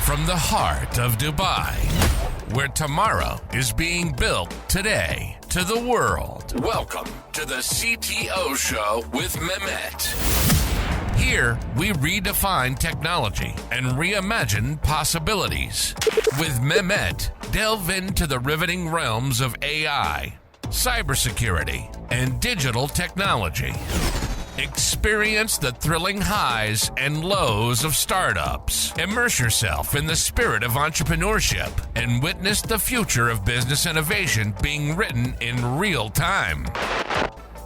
from the heart of Dubai, where tomorrow is being built today, to the world. Welcome to the CTO Show with Mehmet. Here, we redefine technology and reimagine possibilities. With Mehmet, delve into the riveting realms of AI, cybersecurity, and digital technology. Experience the thrilling highs and lows of startups. Immerse yourself in the spirit of entrepreneurship and witness the future of business innovation being written in real time.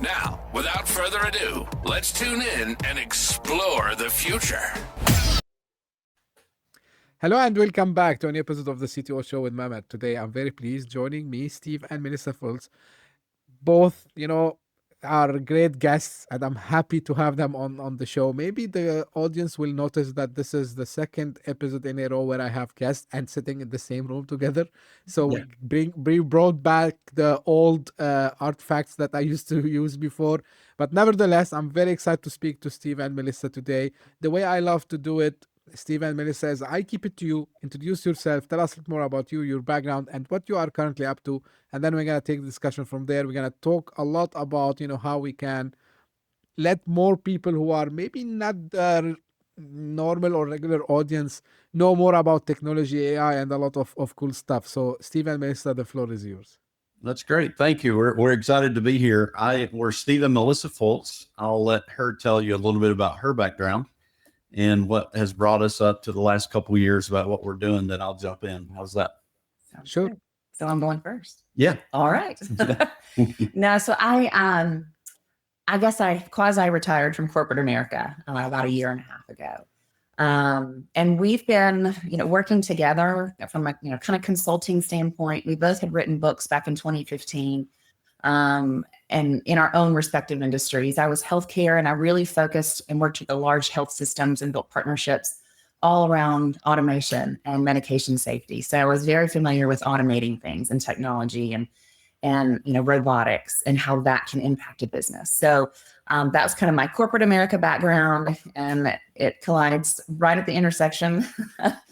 Now, without further ado, let's tune in and explore the future. Hello and welcome back to an episode of the CTO Show with Mehmet. Today, I'm very pleased joining me, Steve and Melissa Fultz. Both, are great guests, and I'm happy to have them on the show. Maybe the audience will notice that this is the second episode in a row where I have guests and sitting in the same room together. So we brought back the old artifacts that I used to use before. But nevertheless, I'm very excited to speak to Steve and Melissa today. The way I love to do it, Steve and Melissa, is I keep it to you. Introduce yourself. Tell us a little more about you, your background, and what you are currently up to. And then we're going to take the discussion from there. We're going to talk a lot about, how we can let more people who are maybe not the normal or regular audience know more about technology, AI, and a lot of cool stuff. So, Steve and Melissa, the floor is yours. That's great. Thank you. We're excited to be here. We're Steve and Melissa Fultz. I'll let her tell you a little bit about her background and what has brought us up to the last couple of years about what we're doing. Then I'll jump in. How's that? Sounds Sure. good. So I'm going first. Yeah. All right. No, so I guess I quasi-retired from corporate America about a year and a half ago. And we've been, working together from a, kind of consulting standpoint. We both had written books back in 2015. And in our own respective industries. I was healthcare, and I really focused and worked with the large health systems and built partnerships all around automation and medication safety. So I was very familiar with automating things and technology and robotics and how that can impact a business. So that was kind of my corporate America background, and it collides right at the intersection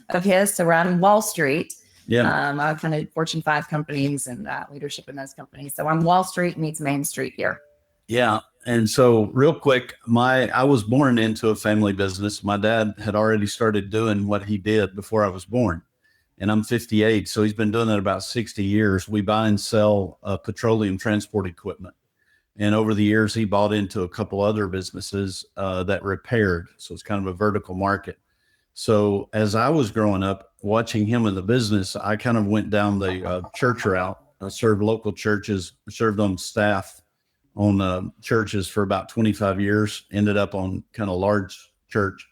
of his. So we're out in Wall Street. Yeah. I've kind of Fortune 5 companies and leadership in those companies. So I'm Wall Street meets Main Street here. Yeah. And so real quick, I was born into a family business. My dad had already started doing what he did before I was born, and I'm 58. So he's been doing it about 60 years. We buy and sell petroleum transport equipment. And over the years, he bought into a couple other businesses that repaired. So it's kind of a vertical market. So as I was growing up, watching him in the business, I kind of went down the church route. I served local churches, served on staff on churches for about 25 years, ended up on kind of large church,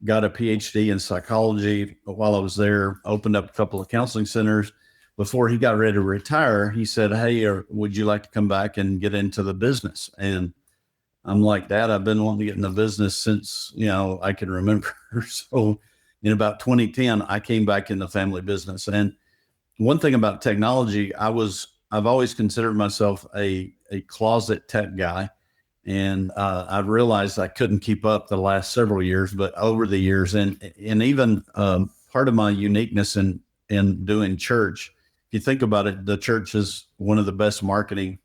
got a PhD in psychology while I was there, opened up a couple of counseling centers. Before he got ready to retire, he said, "Hey, would you like to come back and get into the business?" And I'm like, "Dad, I've been wanting to get in the business since, I can remember." So in about 2010, I came back in the family business. And one thing about technology, I've always considered myself a closet tech guy. And I realized I couldn't keep up the last several years, but over the years, and even part of my uniqueness in doing church, if you think about it, the church is one of the best marketing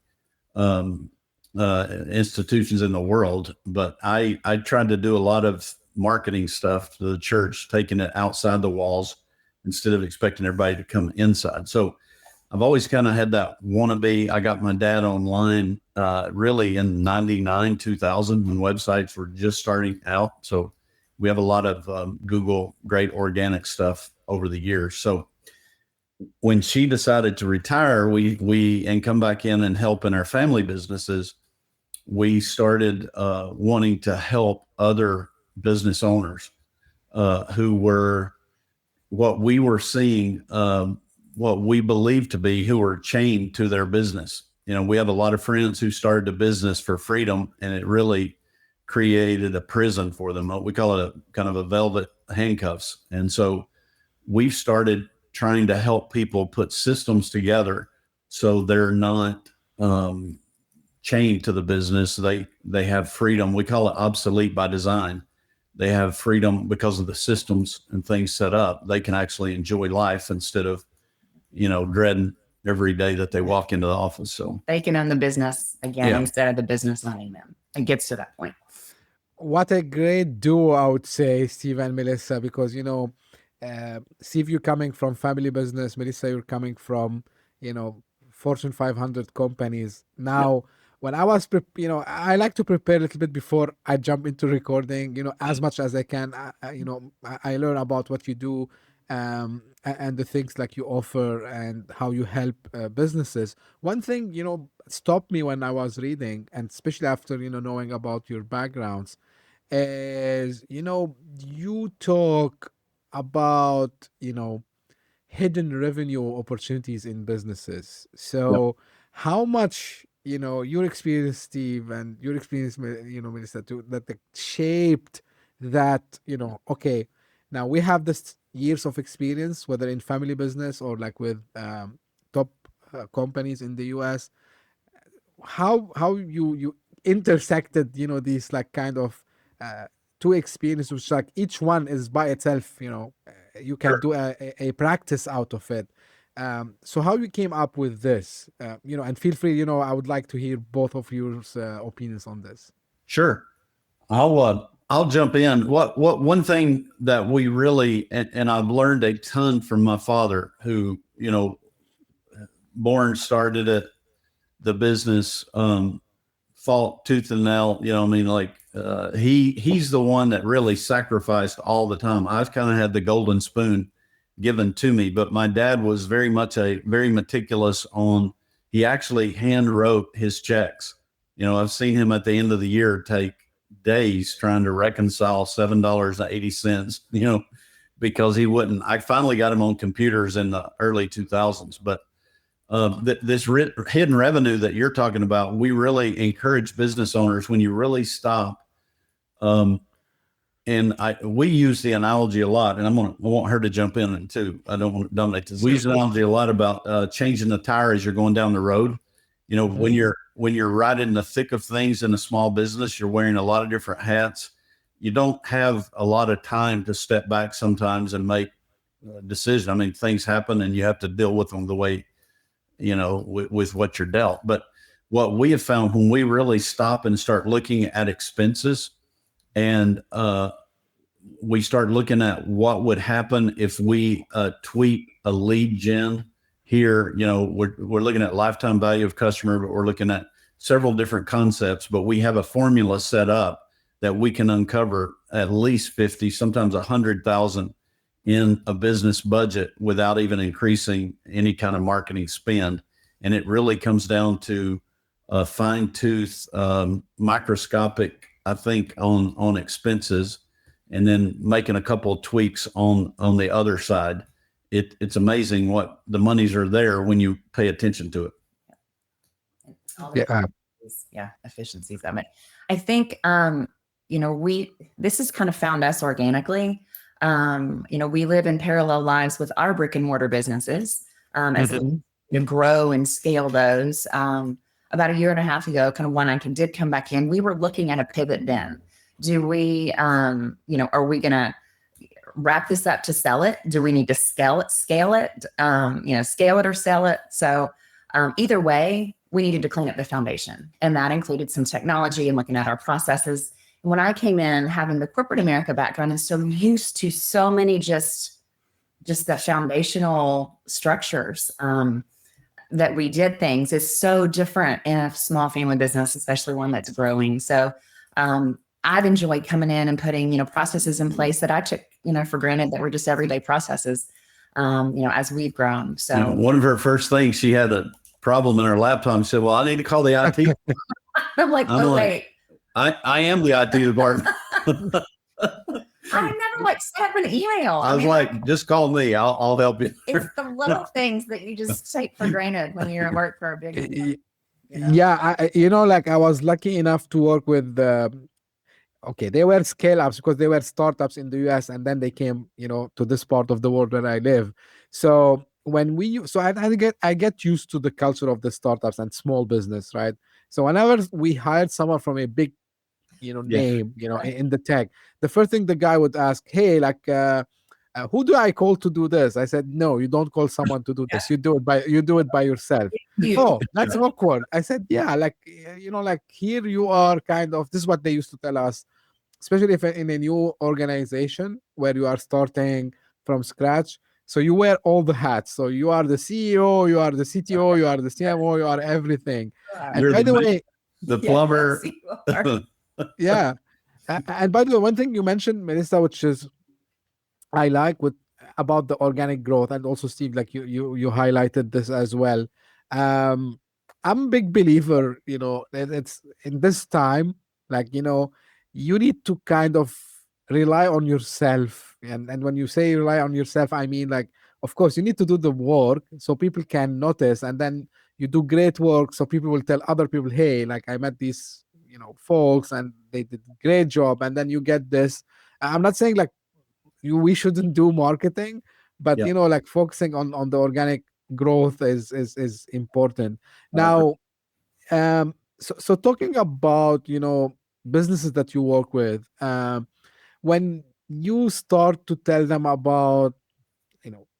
institutions in the world, but I tried to do a lot of marketing stuff to the church, taking it outside the walls instead of expecting everybody to come inside. So I've always kind of had that wannabe. I got my dad online really in 99, 2000 when websites were just starting out. So we have a lot of Google great organic stuff over the years. So when she decided to retire, we and come back in and help in our family businesses, we started wanting to help other business owners who were what we were seeing, what we believed to be, who were chained to their business. We have a lot of friends who started a business for freedom, and it really created a prison for them. We call it a kind of a velvet handcuffs. And so we've started trying to help people put systems together so they're not chained to the business. They have freedom. We call it obsolete by design. they have freedom because of the systems and things set up. They can actually enjoy life instead of, dreading every day that they walk into the office. So they can own the business again Yeah. instead of the business owning them. It gets to that point. What a great duo, I would say, Steve and Melissa, because Steve, you're coming from family business. Melissa, you're coming from Fortune 500 companies. Now, when I was, I like to prepare a little bit before I jump into recording. As much as I can. I learn about what you do, and the things like you offer and how you help businesses. One thing stopped me when I was reading, and especially after knowing about your backgrounds, is you talk about hidden revenue opportunities in businesses. So how much your experience, Steve, and your experience, Melissa, too, that shaped that, okay, now we have this years of experience, whether in family business or like with top companies in the US. How you intersected these like kind of two experiences, which like each one is by itself, you can do a practice out of it. So how you came up with this, and feel free, I would like to hear both of your opinions on this. Sure. I'll jump in. What one thing that we really, and I've learned a ton from my father, who, started it, the business, fought tooth and nail, he's the one that really sacrificed all the time. I've kind of had the golden spoon given to me, but my dad was very meticulous on, he actually hand wrote his checks. I've seen him at the end of the year take days trying to reconcile $7.80, because he wouldn't. I finally got him on computers in the early 2000s, but this hidden revenue that you're talking about, we really encourage business owners, when you really stop. We use the analogy a lot, and I want her to jump in too. I don't want to dominate this. We use the analogy a lot about changing the tire as you're going down the road. When you're right in the thick of things in a small business, you're wearing a lot of different hats. You don't have a lot of time to step back sometimes and make a decision. I mean, things happen and you have to deal with them the way, with what you're dealt. But what we have found, when we really stop and start looking at expenses, and we start looking at what would happen if we tweak a lead gen here, we're looking at lifetime value of customer, but we're looking at several different concepts, but we have a formula set up that we can uncover at least 50, sometimes 100,000 in a business budget without even increasing any kind of marketing spend. And it really comes down to a fine tooth, microscopic, I think, on expenses, and then making a couple of tweaks on the other side. It's amazing what the monies are there when you pay attention to it. Efficiencies. I think, this has kind of found us organically. We live in parallel lives with our brick and mortar businesses, as we grow and scale those. About a year and a half ago, kind of when I did come back in, we were looking at a pivot then. Do we, are we going to wrap this up to sell it? Do we need to scale it, scale it or sell it? So either way, we needed to clean up the foundation. And that included some technology and looking at our processes. And when I came in, having the corporate America background and so used to so many just the foundational structures that we did things, is so different in a small family business, especially one that's growing. So I've enjoyed coming in and putting, processes in place that I took, for granted, that were just everyday processes, as we've grown. So one of her first things, she had a problem in her laptop and said, well, I need to call the IT. I'm like, wait. I am the IT department. I never sent an email. I was like, just call me. I'll help you. It's the little things that you just take for granted when you're at work for a big. Yeah, I was lucky enough to work with they were scale ups because they were startups in the US, and then they came, to this part of the world where I live. So I get used to the culture of the startups and small business, right? So whenever we hired someone from a big, Yeah. name, in the tech, the first thing the guy would ask, hey, like, who do I call to do this? I said, no, you don't call someone to do this. You do it by yourself. Oh, that's awkward. I said, yeah, like, like here you are kind of, this is what they used to tell us, especially if in a new organization where you are starting from scratch. So you wear all the hats. So you are the CEO, you are the CTO, you are the CMO, you are everything. And You're by the way, the plumber. Yes, you are. yeah. And by the way, one thing you mentioned, Melissa, which is I like about the organic growth, and also Steve, like you highlighted this as well. Um, I'm a big believer, that it's in this time, like you need to kind of rely on yourself, and when you say rely on yourself, I mean, like, of course you need to do the work so people can notice, and then you do great work so people will tell other people, hey, like I met these folks and they did a great job, and then you get this. I'm not saying like we shouldn't do marketing, but Yeah. like focusing on the organic growth is important. I agree. Now, so talking about businesses that you work with, when you start to tell them about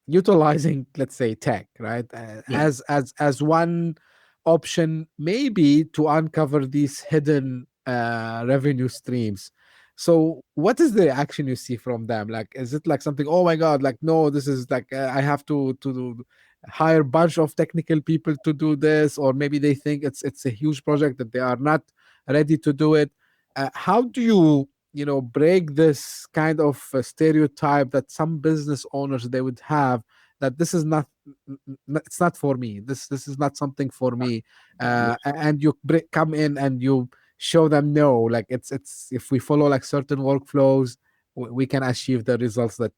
utilizing, let's say, tech, right, Yeah. as one option, maybe to uncover these hidden revenue streams. So what is the action you see from them? Like, is it like something, oh my god, like, no, this is like, I have to hire a bunch of technical people to do this, or maybe they think it's a huge project that they are not ready to do it. How do you break this kind of stereotype that some business owners they would have, that this is not, it's not for me, this is not something for me, and you come in and you show them, no, like, it's if we follow like certain workflows, we can achieve the results that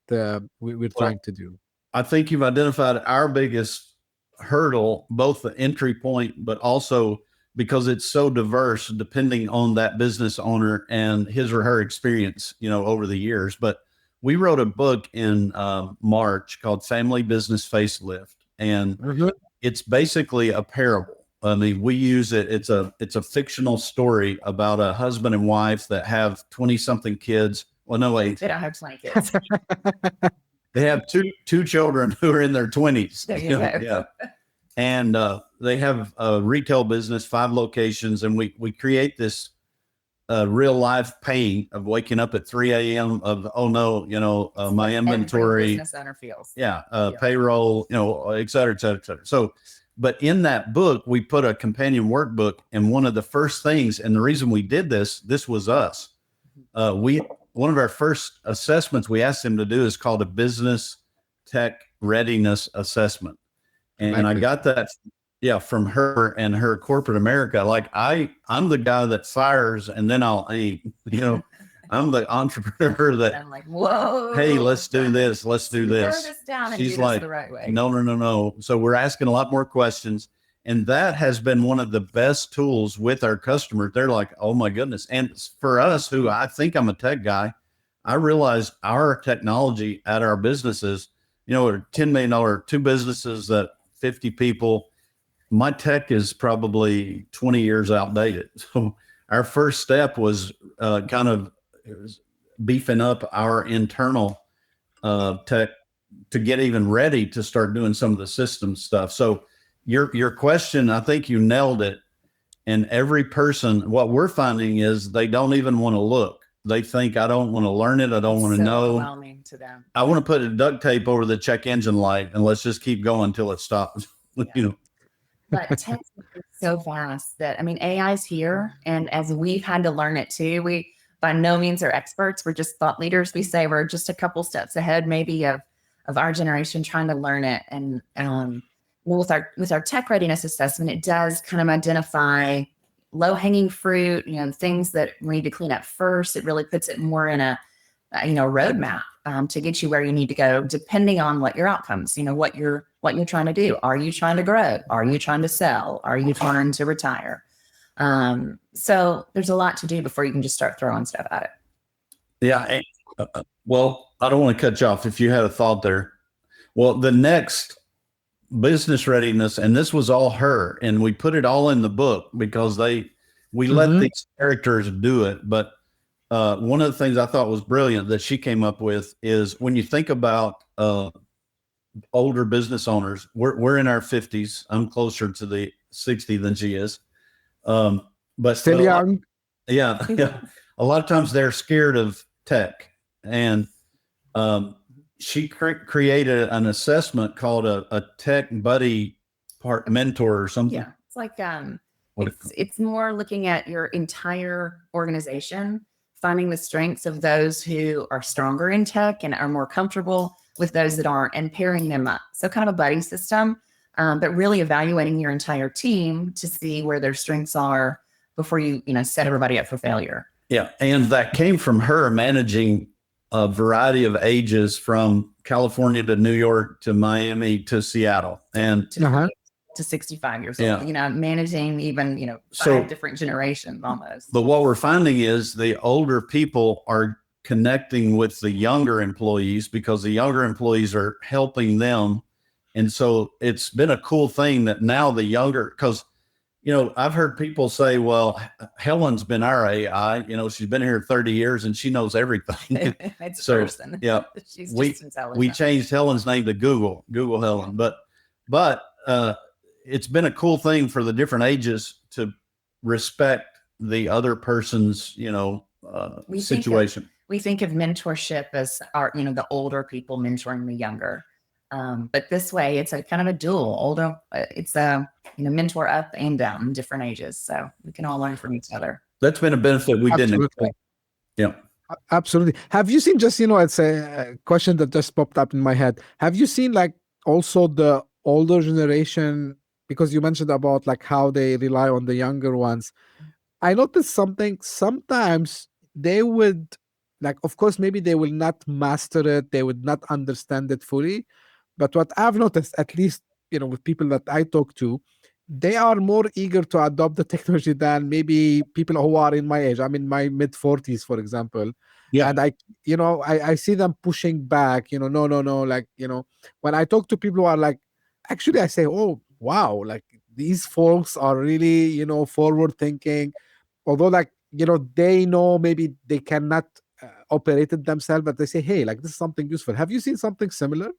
we're trying to do. I think you've identified our biggest hurdle, both the entry point, but also because it's so diverse depending on that business owner and his or her experience, over the years. But we wrote a book in March called Family Business Facelift, and it's basically a parable. I mean, we use it. It's a fictional story about a husband and wife that have 20-something kids. Well, no, wait. They don't have 20 kids. They have two children who are in their 20s. There you go. Yeah. And they have a retail business, 5 locations, and we create this real life pain of waking up at 3 a.m. of, oh no, my inventory. Every business owner feels. Yeah, payroll, et cetera, et cetera, et cetera. So, but in that book, we put a companion workbook, and one of the first things, and the reason we did this was us. One of our first assessments we asked them to do is called a business tech readiness assessment. And I got that, from her and her corporate America. Like I'm the guy that fires, and then I'll eat, I'm the entrepreneur that, I'm like, whoa, hey, let's do this. Let's do this. Slow this down and She's do like, this the right way. No. So we're asking a lot more questions. And that has been one of the best tools with our customers. They're like, oh my goodness. And for us, who I think I'm a tech guy, I realized our technology at our businesses, $10 million, 2 businesses that 50 people, my tech is probably 20 years outdated. So our first step was kind of beefing up our internal tech to get even ready to start doing some of the system stuff. So your question, I think you nailed it. And every person, what we're finding is they don't even want to look. They think, I don't want to learn it. I don't want to know. Overwhelming to them. I want to put a duct tape over the check engine light and let's just keep going until it stops. Yeah. But tech is so vast that, AI is here. And as we've had to learn it too, we by no means are experts. We're just thought leaders. We say we're just a couple steps ahead maybe of our generation trying to learn it. And with our tech readiness assessment, it does kind of identify low-hanging fruit, things that we need to clean up first. It really puts it more in a roadmap to get you where you need to go, depending on what your outcomes, what you're trying to do. Are you trying to grow? Are you trying to sell? Are you trying to retire? So there's a lot to do before you can just start throwing stuff at it. Yeah. Well, I don't want to cut you off if you had a thought there. Well, the next business readiness, and this was all her, and we put it all in the book because we let these characters do it. But one of the things I thought was brilliant that she came up with is when you think about older business owners, we're in our 50s. I'm closer to the 60 than she is. But Still young. Yeah. A lot of times they're scared of tech. And she created an assessment called a tech buddy mentor or something. Yeah. It's like, it's more looking at your entire organization, finding the strengths of those who are stronger in tech and are more comfortable with those that aren't, and pairing them up. So kind of a buddy system, but really evaluating your entire team to see where their strengths are before you set everybody up for failure. Yeah. And that came from her managing a variety of ages from California to New York to Miami to Seattle and to 65 years old, managing even, 5 different generations almost. But what we're finding is the older people are connecting with the younger employees because the younger employees are helping them. And so it's been a cool thing that now the younger, because, I've heard people say, well, Helen's been our AI, she's been here 30 years and she knows everything. It's person. Yeah. She's just intelligent. We changed Helen's name to Google Helen, but it's been a cool thing for the different ages to respect the other person's, situation. We think of mentorship as the older people mentoring the younger. But this way it's a kind of a dual older, it's a, mentor up and down in different ages. So we can all learn from each other. That's been a benefit we didn't expect. Yeah. Absolutely. Have you seen it's a question that just popped up in my head. Have you seen also the older generation, because you mentioned about how they rely on the younger ones. I noticed something, sometimes they would of course, maybe they will not master it. They would not understand it fully. But what I've noticed, at least, with people that I talk to, they are more eager to adopt the technology than maybe people who are in my age. I'm in my mid 40s, for example. Yeah. And I see them pushing back, no. When I talk to people who are actually I say, oh, wow, these folks are really, forward thinking, although they know maybe they cannot operate it themselves, but they say, hey, this is something useful. Have you seen something similar?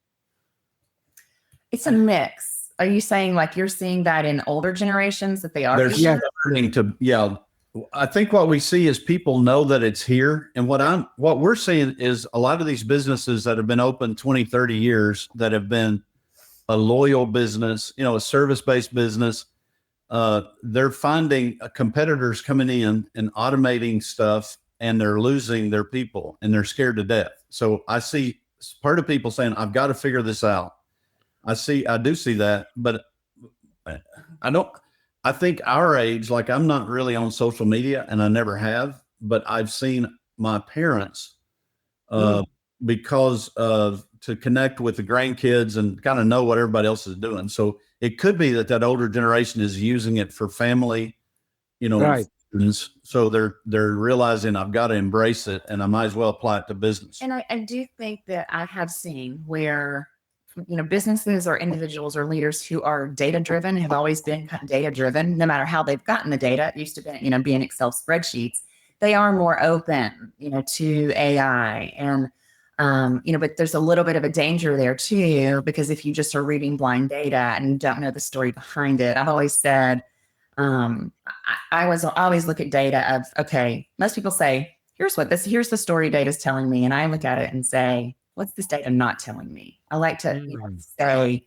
It's a mix. Are you saying you're seeing that in older generations that they are? Learning to, I think what we see is people know that it's here. And what we're seeing is a lot of these businesses that have been open 20, 30 years that have been a loyal business, a service-based business, they're finding competitors coming in and automating stuff, and they're losing their people and they're scared to death. So I see part of people saying, I've got to figure this out. I do see that, but I think our age, I'm not really on social media and I never have, but I've seen my parents, because of to connect with the grandkids and kind of know what everybody else is doing. So it could be that older generation is using it for family, right. So they're realizing I've got to embrace it and I might as well apply it to business. And I do think that I have seen where, businesses or individuals or leaders who are data driven have always been data driven, no matter how they've gotten the data. It used to be, be in Excel spreadsheets. They are more open, to AI and, but there's a little bit of a danger there too, because if you just are reading blind data and you don't know the story behind it, I've always said, I always look at data of, okay, most people say, here's the story data is telling me. And I look at it and say, what's this data not telling me? I like to say,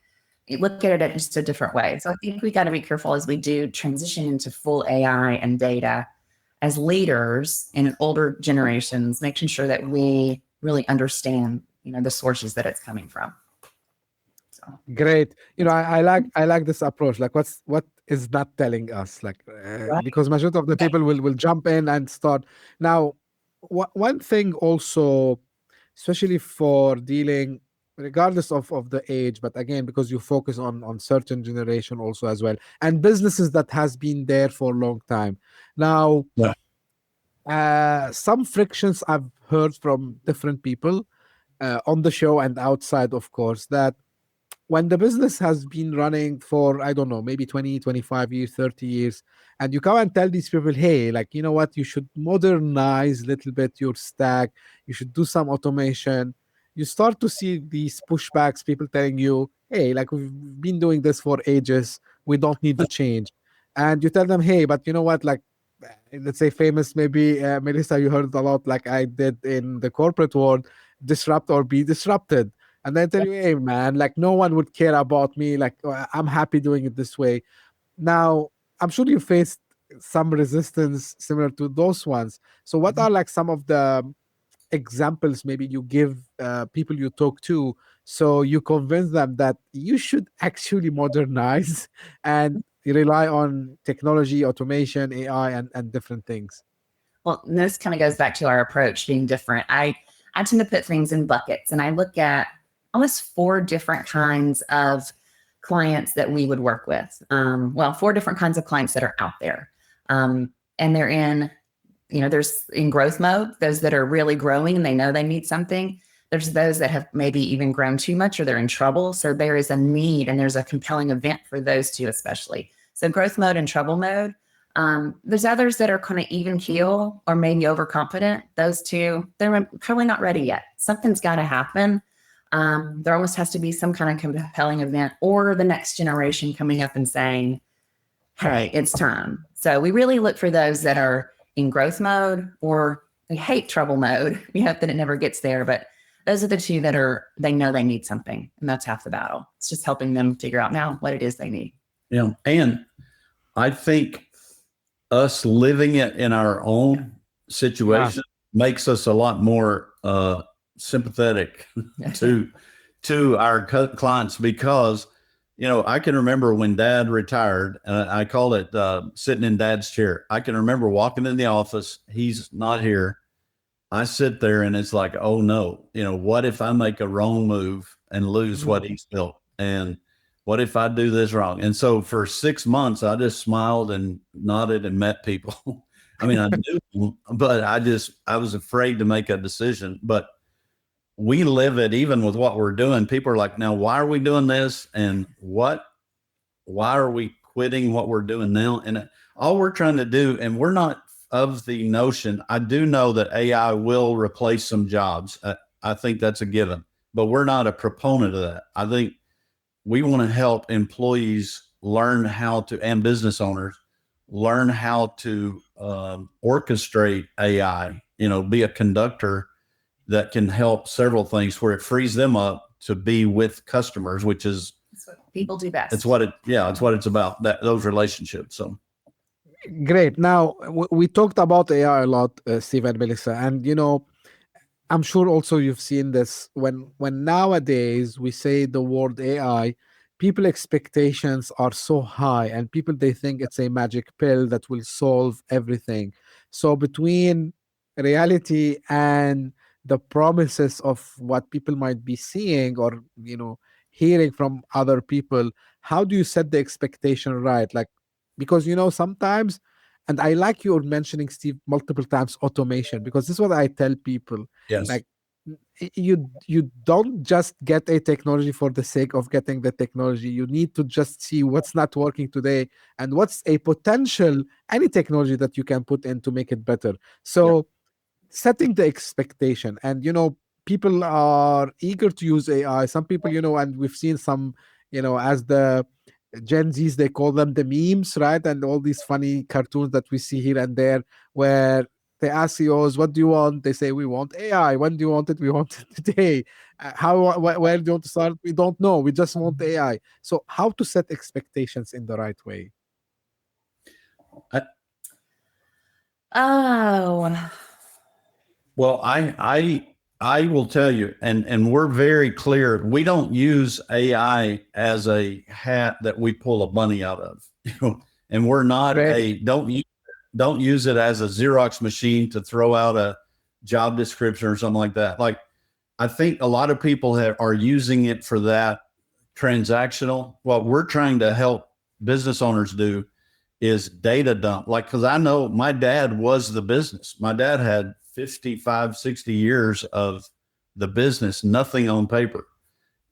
look at it in just a different way. So I think we got to be careful as we do transition into full AI and data as leaders in older generations, making sure that we really understand, the sources that it's coming from. So great. I like this approach. What is not telling us, right. Because majority of the people will jump in and start. Now, one thing also, especially for dealing, regardless of the age, but again, because you focus on certain generation also as well, and businesses that has been there for a long time. Now, some frictions I've heard from different people on the show and outside, of course, that when the business has been running for, I don't know, maybe 20, 25 years, 30 years, and you come and tell these people, hey, like, you know what, you should modernize a little bit your stack, you should do some automation, you start to see these pushbacks, people telling you, hey, like, we've been doing this for ages, we don't need to change. And you tell them, hey, but you know what, like, let's say famous, maybe Melissa, you heard a lot, like I did in the corporate world, disrupt or be disrupted. And then tell you, hey, man, like no one would care about me. Like I'm happy doing it this way. Now, I'm sure you faced some resistance similar to those ones. So, what are like some of the examples maybe you give people you talk to so you convince them that you should actually modernize and rely on technology, automation, AI, and different things? Well, this kind of goes back to our approach being different. I tend to put things in buckets, and I look at almost 4 different kinds of clients that we would work with. 4 different kinds of clients that are out there. And they're in, there's in growth mode, those that are really growing and they know they need something. There's those that have maybe even grown too much or they're in trouble. So there is a need and there's a compelling event for those 2 especially. So growth mode and trouble mode. There's others that are kind of even keel or maybe overconfident. Those 2, they're probably not ready yet. Something's got to happen. There almost has to be some kind of compelling event or the next generation coming up and saying, hey, it's time. So we really look for those that are in growth mode, or we hate trouble mode. We hope that it never gets there, but those are the 2 that they know they need something, and that's half the battle. It's just helping them figure out now what it is they need. Yeah. And I think us living it in our own situation makes us a lot more sympathetic to our clients, because I can remember when Dad retired, and I call it sitting in Dad's chair. I can remember walking in the office, he's not here, I sit there and it's like, oh no, what if I make a wrong move and lose what he's built, and what if I do this wrong? And so for 6 months I just smiled and nodded and met people. I mean, I knew, but I was afraid to make a decision. But we live it even with what we're doing. People are like, now, why are we doing this? And why are we quitting what we're doing now? And all we're trying to do, and we're not of the notion, I do know that AI will replace some jobs. I think that's a given, but we're not a proponent of that. I think we want to help employees learn how to, and business owners learn how to orchestrate AI, be a conductor that can help several things, where it frees them up to be with customers, which is That's what people do best. it's what it's about, those relationships. So Great. Now, we talked about AI a lot, Steve and Melissa, and I'm sure also you've seen this when nowadays we say the word AI, people expectations are so high, and people, they think it's a magic pill that will solve everything. So between reality and the promises of what people might be seeing or hearing from other people, how do you set the expectation right? Like, because sometimes, and I like you mentioning, Steve, multiple times, automation, because this is what I tell people. yes, Like, you don't just get a technology for the sake of getting the technology. You need to just see what's not working today and what's a potential, any technology that you can put in to make it better. So setting the expectation, and people are eager to use AI. Some people, and we've seen some, as the Gen Zs, they call them the memes, right? And all these funny cartoons that we see here and there, where they ask CEOs, what do you want? They say, we want AI. When do you want it? We want it today. Where do you want to start? We don't know. We just want AI. So how to set expectations in the right way? Well, I will tell you, and we're very clear. We don't use AI as a hat that we pull a bunny out of, and we're not don't use it as a Xerox machine to throw out a job description or something like that. Like, I think a lot of people are using it for that transactional. What we're trying to help business owners do is data dump. Like, because I know my dad was the business. My dad had 55, 60 years of the business, nothing on paper.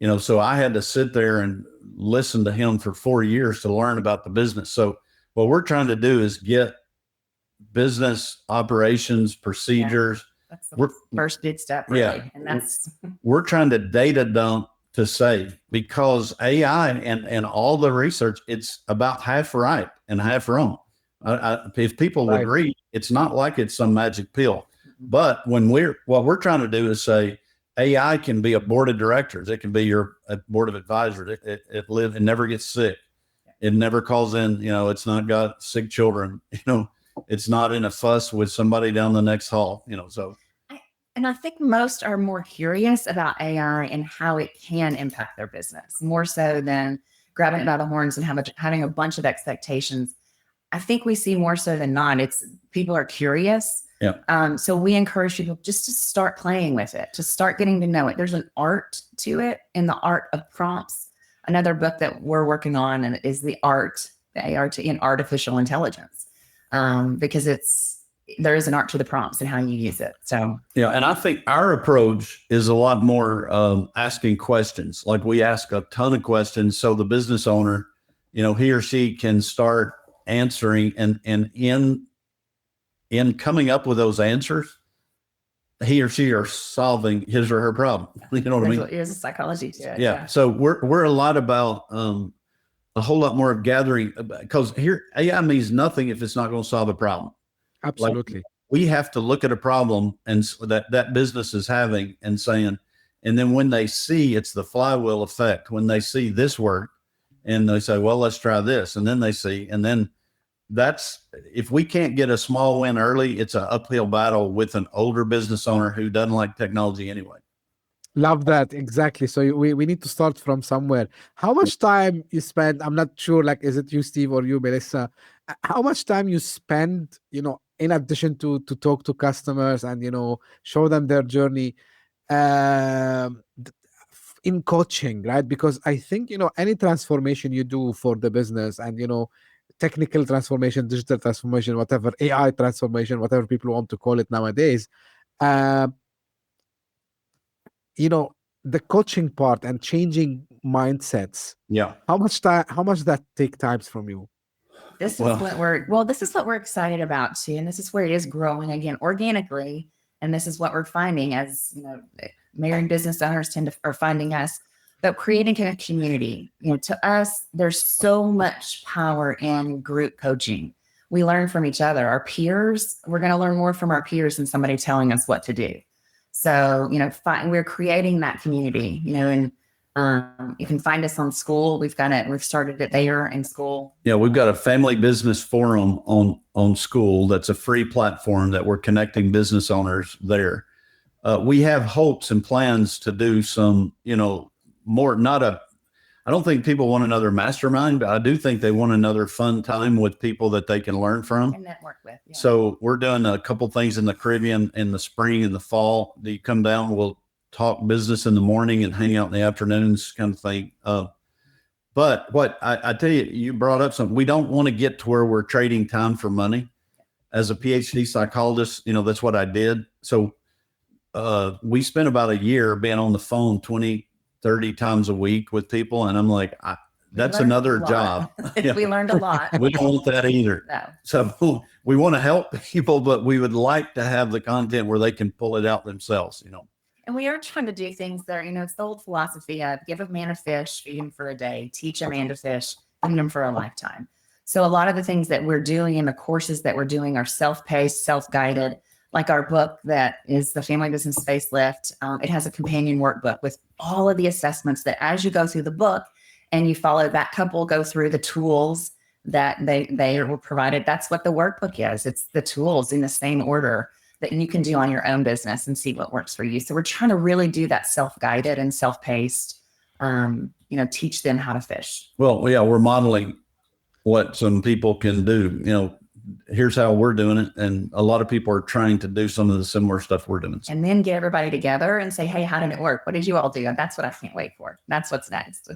So I had to sit there and listen to him for 4 years to learn about the business. So what we're trying to do is get business operations, procedures. That's the first big step, really. Yeah. And that's We're trying to data dump to save, because AI and all the research, it's about half right and half wrong. If people would read, it's not like it's some magic pill. But what we're trying to do is say AI can be a board of directors. It can be your board of advisors. It never gets sick. It never calls in, it's not got sick children, it's not in a fuss with somebody down the next hall, so. And I think most are more curious about AI and how it can impact their business, more so than grabbing it by the horns and having a bunch of expectations. I think we see more so than not, it's people are curious. Yeah. So we encourage people just to start playing with it, to start getting to know it. There's an art to it, in the art of prompts. Another book that we're working on is the ART in artificial intelligence, because there is an art to the prompts and how you use it. So yeah, and I think our approach is a lot more asking questions. Like, we ask a ton of questions, so the business owner, he or she can start answering, and in coming up with those answers, he or she are solving his or her problem. You know what I mean? There's a psychology to it. Yeah. So we're a lot about a whole lot more of gathering, because here AI means nothing if it's not going to solve a problem. Absolutely. Like, we have to look at a problem and that business is having and saying, and then when they see, it's the flywheel effect. When they see this work and they say, well, let's try this. And then they see, and then if we can't get a small win early, it's an uphill battle with an older business owner who doesn't like technology anyway. Love that. Exactly. So we need to start from somewhere. How much time you spend? I'm not sure, like, is it you, Steve, or you, Melissa? How much time you spend, in addition to talk to customers and, show them their journey, in coaching, right? Because I think, any transformation you do for the business and, technical transformation, digital transformation, whatever, AI transformation, whatever people want to call it nowadays, the coaching part and changing mindsets. Yeah. How much that take times from you? This is what we're excited about too. And this is where it is growing again organically. And this is what we're finding as, married business owners are finding us, but creating a community. To us, there's so much power in group coaching. We learn from each other. Our peers, we're going to learn more from our peers than somebody telling us what to do. So, we're creating that community, and you can find us on School. We've started it there in School. Yeah, we've got a family business forum on School. That's a free platform that we're connecting business owners there. We have hopes and plans to do some, more, I don't think people want another mastermind, but I do think they want another fun time with people that they can learn from and network with. Yeah. So we're doing a couple things in the Caribbean in the spring and the fall. Do you come down? We'll talk business in the morning and hang out in the afternoons, kind of thing. But what I tell you, you brought up something. We don't want to get to where we're trading time for money. As a PhD psychologist, that's what I did. So we spent about a year being on the phone 20-30 times a week with people. And I'm like, that's another job. We learned a lot. We don't want that either. No. So we want to help people, but we would like to have the content where they can pull it out themselves, And we are trying to do things there. It's the old philosophy of give a man a fish, feed him for a day, teach a man to fish, feed him for a lifetime. So a lot of the things that we're doing in the courses that we're doing are self-paced, self-guided. Like our book that is the Family Business Facelift. It has a companion workbook with all of the assessments that as you go through the book and you follow that couple go through the tools that they were provided. That's what the workbook is. It's the tools in the same order that you can do on your own business and see what works for you. So we're trying to really do that self-guided and self-paced, teach them how to fish. Well, yeah, we're modeling what some people can do, here's how we're doing it. And a lot of people are trying to do some of the similar stuff we're doing. And then get everybody together and say, hey, how did it work? What did you all do? And that's what I can't wait for. That's what's next.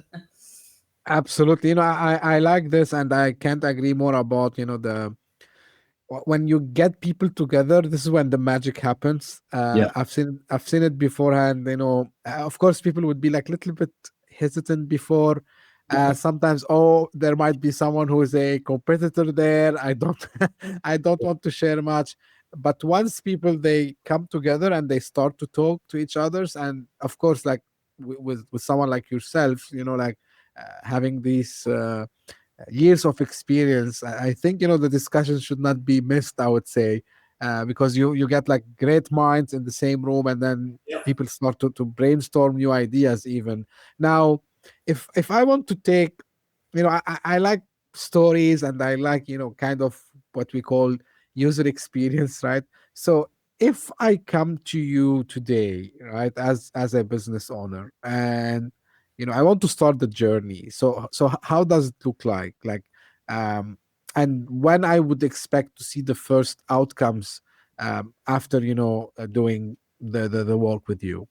Absolutely. I like this, and I can't agree more about, when you get people together, this is when the magic happens. Yeah. I've seen it beforehand, of course people would be like little bit hesitant before. Sometimes, oh, there might be someone who is a competitor there. I don't, I don't want to share much. But once people they come together and they start to talk to each others, and of course, like with someone like yourself, like having these years of experience, I think the discussion should not be missed. I would say because you get like great minds in the same room, and then people start to brainstorm new ideas. Even now, if I want to take, I like stories, and I like kind of what we call user experience, right? So if I come to you today, right, as a business owner, and I want to start the journey. So how does it look like um and when I would expect to see the first outcomes after doing the work with you?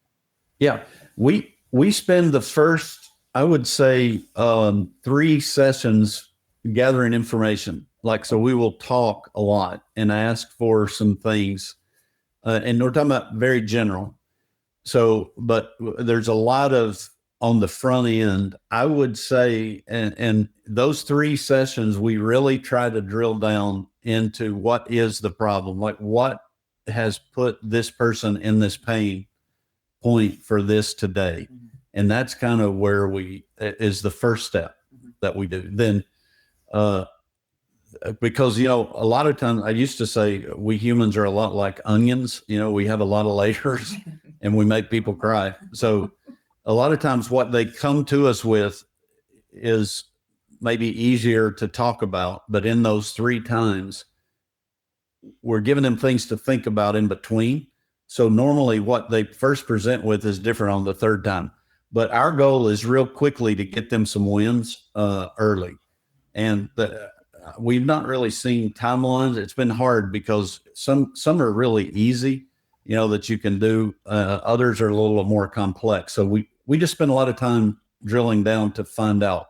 Yeah, we spend the first, I would say, 3 sessions gathering information. Like, so we will talk a lot and ask for some things, and we're talking about very general. So, but there's a lot of on the front end, I would say, and those 3 sessions, we really try to drill down into what is the problem, like what has put this person in this pain point for this today. And that's kind of where is the first step that we do. Then, because, a lot of times I used to say we humans are a lot like onions, we have a lot of layers and we make people cry. So a lot of times what they come to us with is maybe easier to talk about, but in those 3 times, we're giving them things to think about in between. So normally what they first present with is different on the 3rd time, but our goal is real quickly to get them some wins early. And we've not really seen timelines. It's been hard because some are really easy, that you can do. Others are a little more complex. So we just spend a lot of time drilling down to find out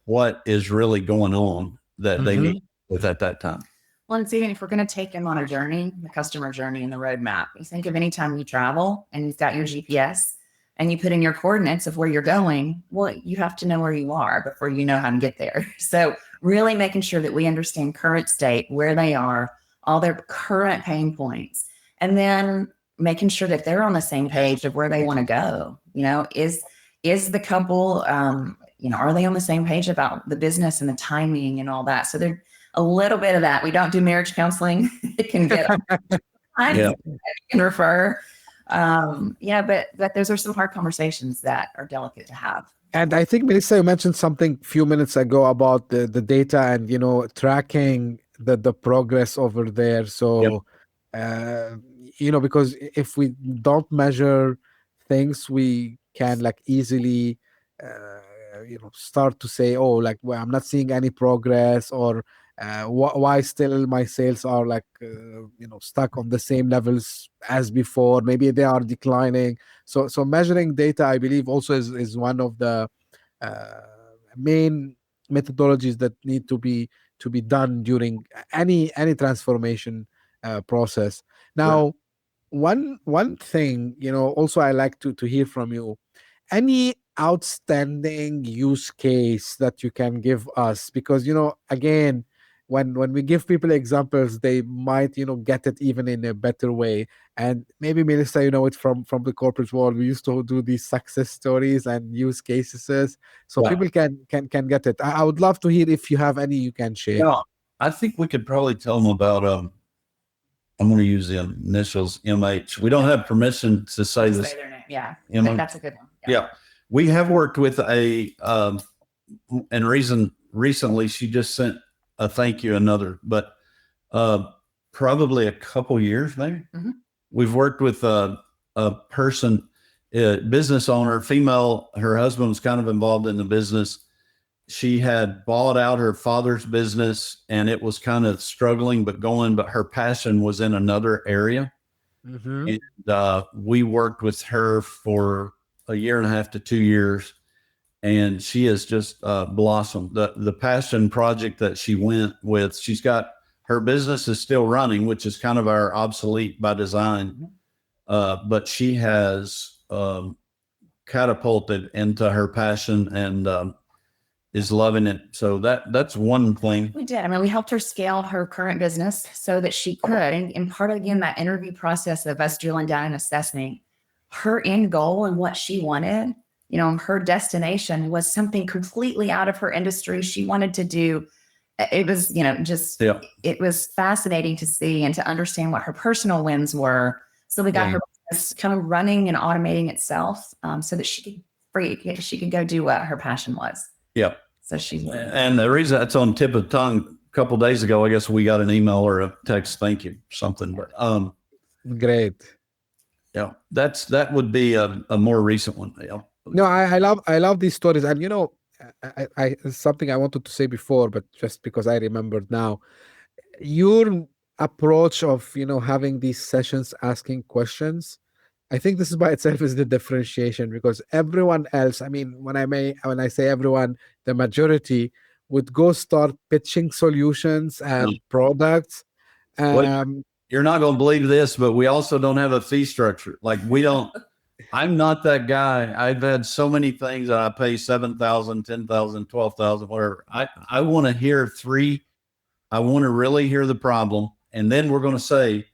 what is really going on that they need with at that time. Well, and even if we're going to take them on a journey, the customer journey and the roadmap, you think of any time you travel and you've got your GPS and you put in your coordinates of where you're going, well, you have to know where you are before you know how to get there. So really making sure that we understand current state, where they are, all their current pain points, and then making sure that they're on the same page of where they want to go. Is the couple, are they on the same page about the business and the timing and all that? So there's a little bit of that. We don't do marriage counseling. It can get, you can refer. But those are some hard conversations that are delicate to have. And I think, Melissa, you mentioned something a few minutes ago about the data and, tracking the progress over there. So, because if we don't measure things, we can like easily, start to say, oh, like, well, I'm not seeing any progress, or why still my sales are like, stuck on the same levels as before. Maybe they are declining. So measuring data, I believe, also is one of the main methodologies that need to be done during any transformation process. Now, one thing, also I like to hear from you, any outstanding use case that you can give us, because again, when we give people examples, they might get it even in a better way. And maybe, Melissa, it from the corporate world, we used to do these success stories and use cases, so people can get it. I would love to hear if you have any you can share. No, I think we could probably tell them about I'm going to use the initials MH. We don't have permission to say this. Say their name. Yeah, I think that's a good one. Yeah. We have worked with and recently she just sent a thank you, but probably a couple years, maybe. We've worked with a person, a business owner, female. Her husband was kind of involved in the business. She had bought out her father's business and it was kind of struggling, but her passion was in another area. And we worked with her for 1.5 to 2 years, and she has just blossomed. The passion project that she went with, she's got, her business is still running, which is kind of our obsolete by design. But she has catapulted into her passion and is loving it. So that's one thing. We did. I mean, we helped her scale her current business so that she could, and part of, again, that interview process of us drilling down and assessing her end goal and what she wanted, her destination was something completely out of her industry. She wanted to do, it was, it was fascinating to see and to understand what her personal wins were. So we got her business kind of running and automating itself so that she could go do what her passion was. Yeah. So and the reason that's on tip of the tongue, a couple of days ago, I guess we got an email or a text, thank you, something. But great. Yeah, that would be a more recent one. Yeah. No, I love these stories, and I something I wanted to say before, but just because I remembered now, your approach of having these sessions, asking questions, I think this is by itself is the differentiation, because everyone else, I mean, when I say everyone, the majority would go start pitching solutions and products. You're not going to believe this, but we also don't have a fee structure. Like we don't. I'm not that guy. I've had so many things that I pay $7,000, $10,000, $12,000, whatever. I want to hear three. I want to really hear the problem, and then we're going to say,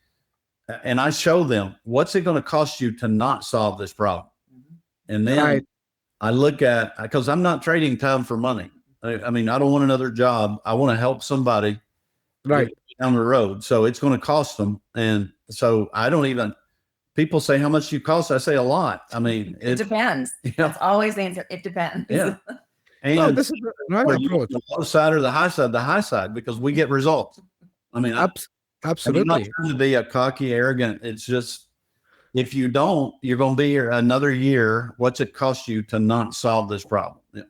and I show them what's it going to cost you to not solve this problem, and then I look at, because I'm not trading time for money. I mean, I don't want another job. I want to help somebody down the road. So it's going to cost them, and so I don't even. People say, how much you cost? I say a lot. I mean, it depends. That's always the answer. It depends. Yeah. And this is the right approach. The low side or the high side, because we get results. I mean, absolutely. I'm not trying to be a cocky, arrogant. It's just, if you don't, you're going to be here another year. What's it cost you to not solve this problem? Yeah.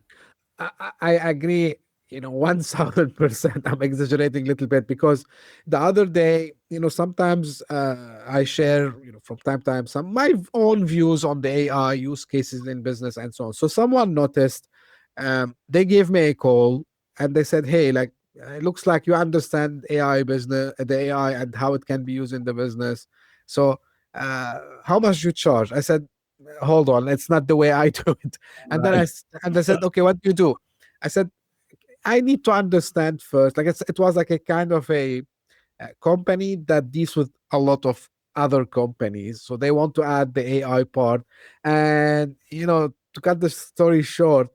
I agree. 1000%. I'm exaggerating a little bit, because the other day, sometimes I share, from time to time, some my own views on the AI use cases in business and so on. So someone noticed, they gave me a call and they said, hey, like, it looks like you understand AI business, the AI and how it can be used in the business. So how much you charge? I said, hold on, it's not the way I do it. And then I said, okay, what do you do? I said, I need to understand first. Like it was like a kind of a company that deals with a lot of other companies, so they want to add the AI part. And to cut the story short,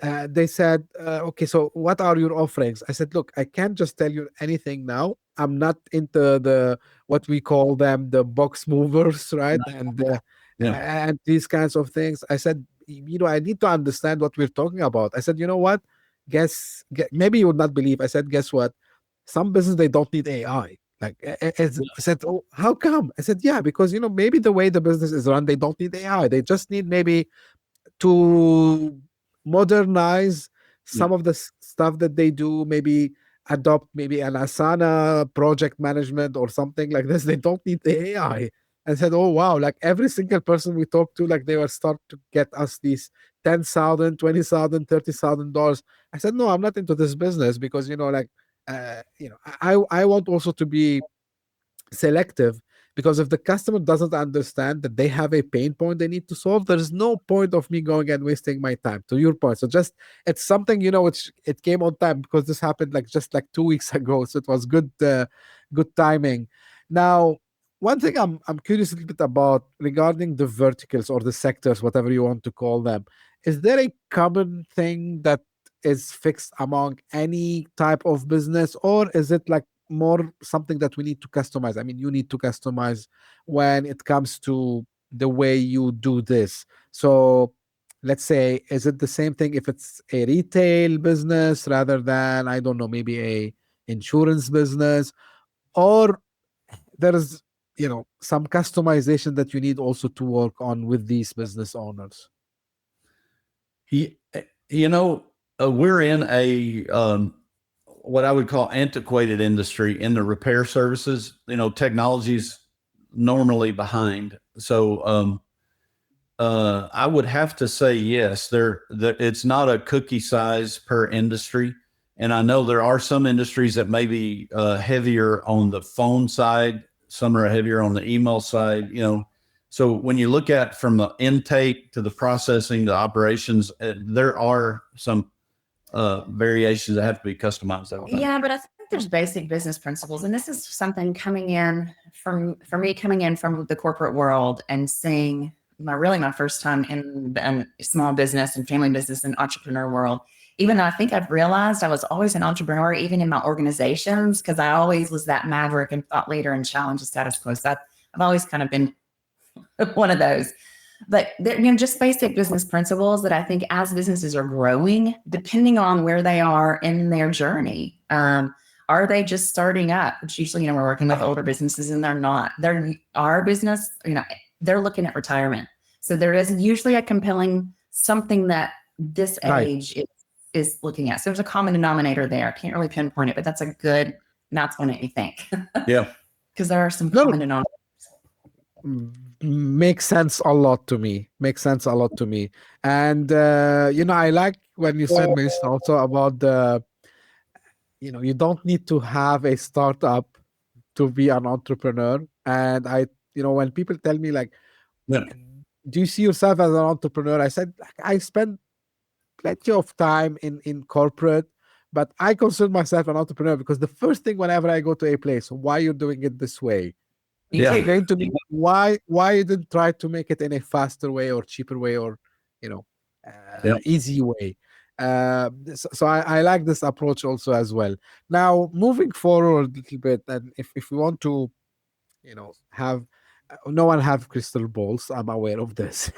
they said, okay, so what are your offerings? I said, look, I can't just tell you anything now. I'm not into the what we call them the box movers, right? And these kinds of things. I said, I need to understand what we're talking about. I said, you know what? Maybe you would not believe. I said, guess what? Some business, they don't need AI. Like I said, oh, how come? I said, yeah, because maybe the way the business is run, they don't need AI. They just need maybe to modernize some of the stuff that they do. Maybe adopt maybe an Asana project management or something like this. They don't need the AI. I said, oh wow, like every single person we talked to, like they were start to get us these $10,000, $20,000, $30,000. I said, no, I'm not into this business, because I want also to be selective, because if the customer doesn't understand that they have a pain point they need to solve, there's no point of me going and wasting my time, to your point. So just, it's something, which it came on time, because this happened just 2 weeks ago. So it was good timing. Now, one thing I'm curious a little bit about regarding the verticals or the sectors, whatever you want to call them, is there a common thing that is fixed among any type of business, or is it like more something that we need to customize? I mean, you need to customize when it comes to the way you do this. So let's say, is it the same thing if it's a retail business rather than, I don't know, maybe a insurance business, or there's some customization that you need also to work on with these business owners? We're in a what I would call antiquated industry in the repair services. Technology's normally behind. So I would have to say yes. It's not a cookie size per industry. And I know there are some industries that may be heavier on the phone side. Some are heavier on the email side. So when you look at from the intake to the processing to operations, there are some variations that have to be customized. Yeah, but I think there's basic business principles, and this is something coming in from for me coming in from the corporate world and seeing my first time in small business and family business and entrepreneur world. Even though I think I've realized I was always an entrepreneur, even in my organizations, because I always was that maverick and thought leader and challenge the status quo. So I've always kind of been one of those. But just basic business principles that I think as businesses are growing, depending on where they are in their journey, are they just starting up? Which usually, we're working with older businesses and they're not. Our business, they're looking at retirement. So there is usually a compelling something that this age is looking at. So there's a common denominator there. I can't really pinpoint it, but that's what made me think. Yeah. Because there are some common denominators. Makes sense a lot to me. And, I like when you said, Melissa, also about you don't need to have a startup to be an entrepreneur. And when people tell me like, do you see yourself as an entrepreneur? I said, I spend plenty of time in corporate, but I consider myself an entrepreneur because the first thing whenever I go to a place, why you're doing it this way? Explain to me why you didn't try to make it in a faster way or cheaper way or easy way. So I like this approach also as well. Now moving forward a little bit, and if we want to have no one have crystal balls, I'm aware of this.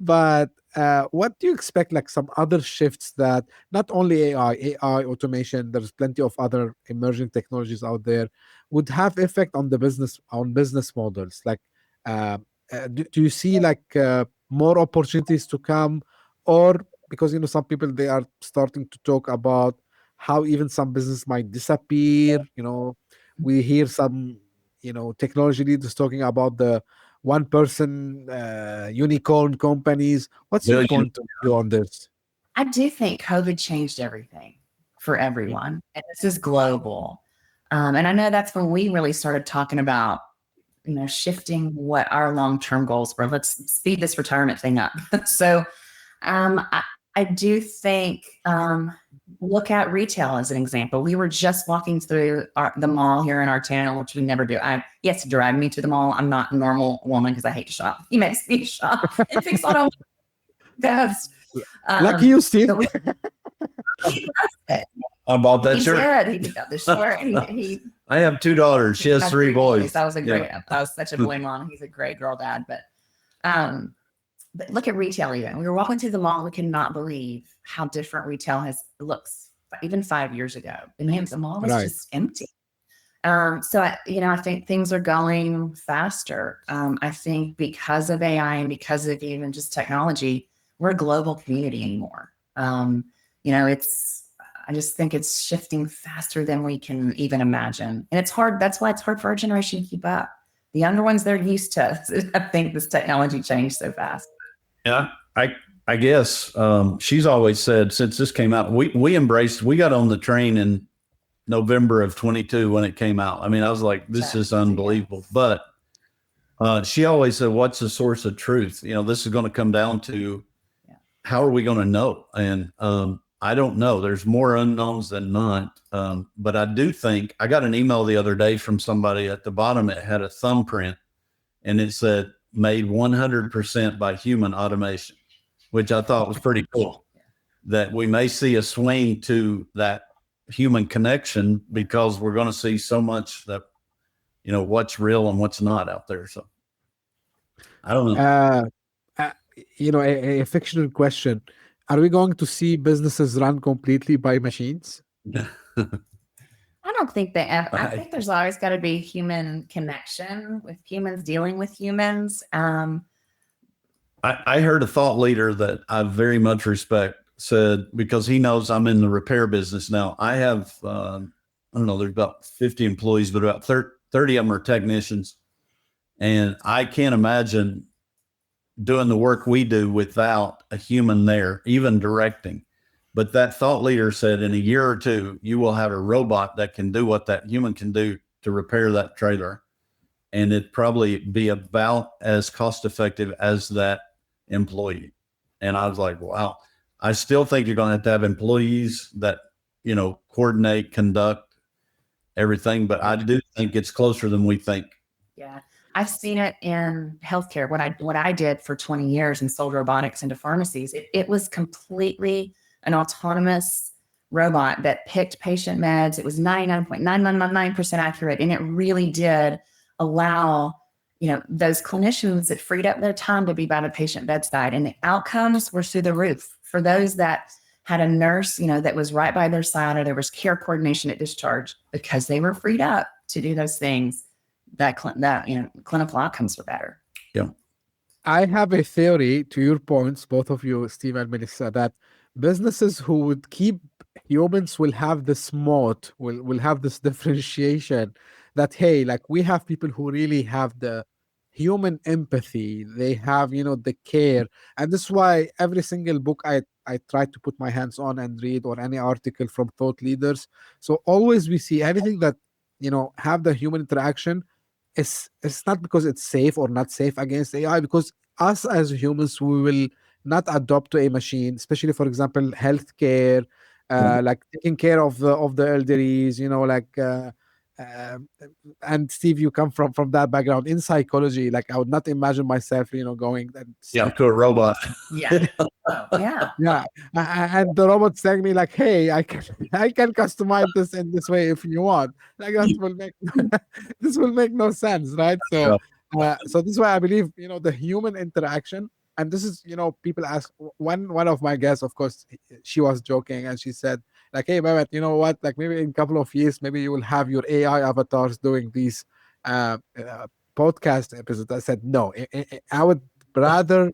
But what do you expect, like some other shifts that not only AI automation, there's plenty of other emerging technologies out there, would have effect on the business models? Like do you see like more opportunities to come, or because some people, they are starting to talk about how even some business might disappear. We hear some technology leaders talking about the one person unicorn companies. What's your point of view on this? I do think COVID changed everything for everyone, and this is global. And I know that's when we really started talking about, shifting what our long-term goals were. Let's speed this retirement thing up. So I do think, look at retail as an example. We were just walking through the mall here in our town, which we never do. He has to drive me to the mall. I'm not a normal woman because I hate to shop. He makes me shop and fix all my best. Lucky you, Steve. I bought that shirt. He got the shirt. I have 2 daughters. She has 3 boys. That was such a boy mom. He's a great girl dad. But look at retail even. We were walking through the mall. We cannot believe how different retail looks even 5 years ago. The mall was just empty. So I think things are going faster. I think because of AI and because of even just technology, we're a global community anymore. I just think it's shifting faster than we can even imagine. And it's hard. That's why it's hard for our generation to keep up. The younger ones, they're used to, I think, this technology changed so fast. Yeah, I guess she's always said since this came out, we got on the train in November of 22 when it came out. I mean, I was like, this is unbelievable. But she always said, what's the source of truth? This is going to come down to how are we going to know? And I don't know. There's more unknowns than not. But I do think I got an email the other day from somebody. At the bottom, it had a thumbprint and it said made 100% by human automation, which I thought was pretty cool. That we may see a swing to that human connection because we're going to see so much that, what's real and what's not out there. So I don't know. A fictional question. Are we going to see businesses run completely by machines? I don't think that. I think there's always got to be human connection with humans dealing with humans. I heard a thought leader that I very much respect said, because he knows I'm in the repair business now. I have, I don't know, there's about 50 employees, but about 30 of them are technicians. And I can't imagine doing the work we do without a human there, even directing. But that thought leader said in a year or two, you will have a robot that can do what that human can do to repair that trailer. and it'd probably be about as cost effective as that employee. And I was like, wow, I still think you're going to have employees that, coordinate, conduct everything, but I do think it's closer than we think. Yeah. I've seen it in healthcare. What I did for 20 years and sold robotics into pharmacies, it was completely an autonomous robot that picked patient meds. It was 99.999% accurate. And it really did allow, those clinicians, that freed up their time to be by the patient bedside. And the outcomes were through the roof for those that had a nurse, that was right by their side, or there was care coordination at discharge, because they were freed up to do those things. That clinical outcomes are better. Yeah. I have a theory, to your points, both of you, Steve and Melissa, that businesses who would keep humans will have this moat, will have this differentiation that, hey, like we have people who really have the human empathy. They have, the care. And this is why every single book I try to put my hands on and read, or any article from thought leaders. So always we see anything that, have the human interaction. It's not because it's safe or not safe against AI, because us as humans, we will not adopt to a machine, especially, for example, healthcare, like taking care of the elderlies, and Steve, you come from that background in psychology. Like I would not imagine myself, going and to a robot. Yeah. Yeah. yeah, and the robot's telling me like, hey, I can customize this in this way if you want. Like that will make this will make no sense, right? So so this is why I believe, the human interaction. And this is, people ask, one of my guests, of course, she was joking, and she said like, hey, Mehmet, you know what, like maybe in a couple of years, maybe you will have your AI avatars doing these podcast episodes. I said, no, I would rather,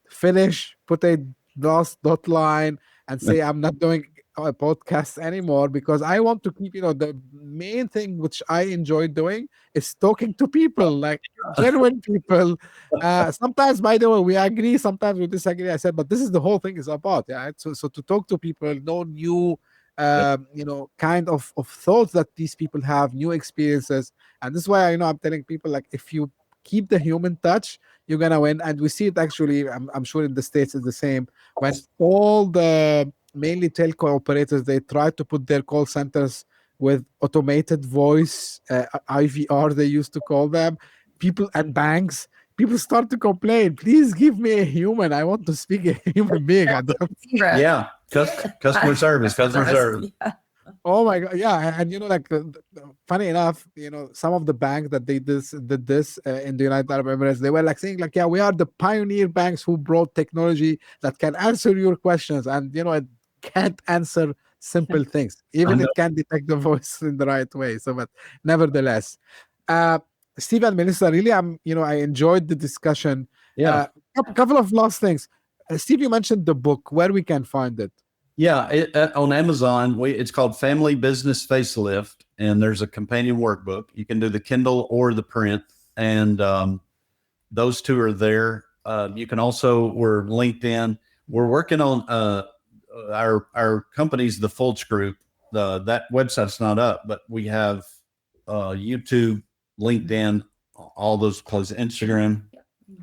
finish, put a last dot line, and say I'm not doing a podcast anymore, because I want to keep, the main thing which I enjoy doing is talking to people, like genuine people. Sometimes, by the way, we agree, sometimes we disagree. I said, but this is the whole thing is about. Yeah. So to talk to people, know new, kind of thoughts that these people have, new experiences. And this is why, I'm telling people, like, if you keep the human touch, you're gonna win. And we see it actually, I'm sure in the States is the same, when all the mainly telco operators, they try to put their call centers with automated voice, IVR they used to call them, people, and banks, people start to complain, please give me a human, I want to speak a human being. I don't... Yeah, customer service. Yeah. Oh my God. Yeah. And funny enough, some of the banks that did this in the United Arab Emirates, they were like saying like, yeah, we are the pioneer banks who brought technology that can answer your questions. And, it can't answer simple things. Even it can detect the voice in the right way. So, but nevertheless, Steve and Melissa, really, I enjoyed the discussion. Yeah. A couple of last things. Steve, you mentioned the book, where we can find it. Yeah, on Amazon, it's called Family Business Facelift, and there's a companion workbook. You can do the Kindle or the print, and those two are there. You can also, we're LinkedIn. We're working on our company's the Fultz Group. That website's not up, but we have YouTube, LinkedIn, all those places, Instagram.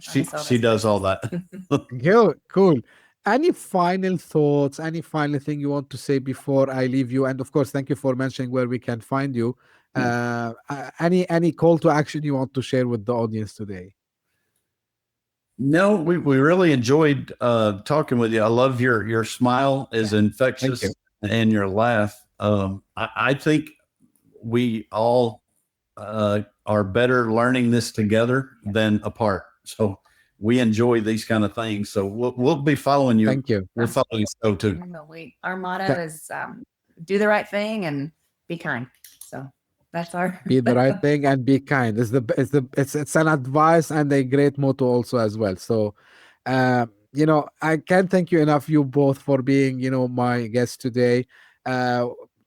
She does all that. Cool. Any final thoughts, any final thing you want to say before I leave you? And of course, thank you for mentioning where we can find you. Any call to action you want to share with the audience today? No, we really enjoyed talking with you. I love your smile is infectious, and your laugh. I think we all are better learning this together than apart. So we enjoy these kind of things. So we'll be following you. Thank you. We're following you so too. Our motto is do the right thing and be kind. So that's our be the right thing and be kind. It's an advice and a great motto also as well. So I can't thank you enough, you both, for being, my guest today.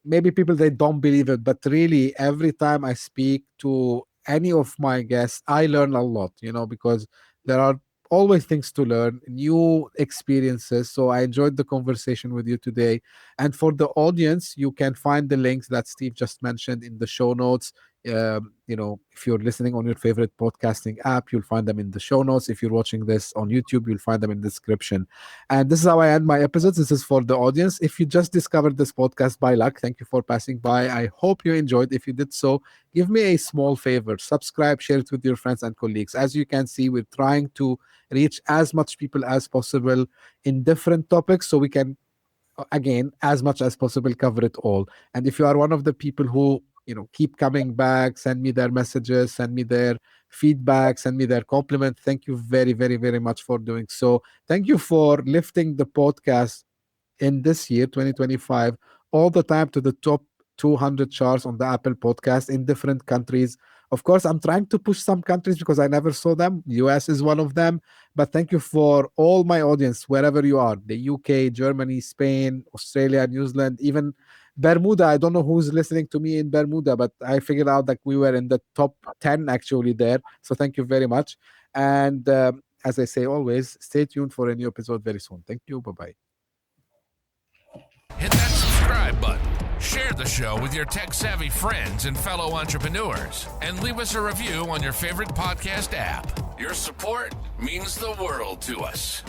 Maybe people, they don't believe it, but really every time I speak to any of my guests, I learn a lot, because there are always things to learn, new experiences. So I enjoyed the conversation with you today. And for the audience, you can find the links that Steve just mentioned in the show notes. If you're listening on your favorite podcasting app, you'll find them in the show notes. If you're watching this on YouTube, you'll find them in the description. And this is how I end my episodes. This is for the audience. If you just discovered this podcast by luck, thank you for passing by. I hope you enjoyed. If you did so, give me a small favor. Subscribe, share it with your friends and colleagues. As you can see, we're trying to reach as much people as possible in different topics so we can, again, as much as possible, cover it all. And if you are one of the people who keep coming back, send me their messages, send me their feedback, send me their compliment, thank you very, very, very much for doing so. Thank you for lifting the podcast in this year 2025 all the time to the top 200 charts on the Apple podcast in different countries. Of course, I'm trying to push some countries because I never saw them. US is one of them. But thank you for all my audience, wherever you are, the UK, Germany, Spain, Australia, New Zealand, even Bermuda. I don't know who's listening to me in Bermuda, but I figured out that we were in the top 10 actually there. So thank you very much. And as I say always, stay tuned for a new episode very soon. Thank you. Bye-bye. Hit that subscribe button. Share the show with your tech-savvy friends and fellow entrepreneurs. And leave us a review on your favorite podcast app. Your support means the world to us.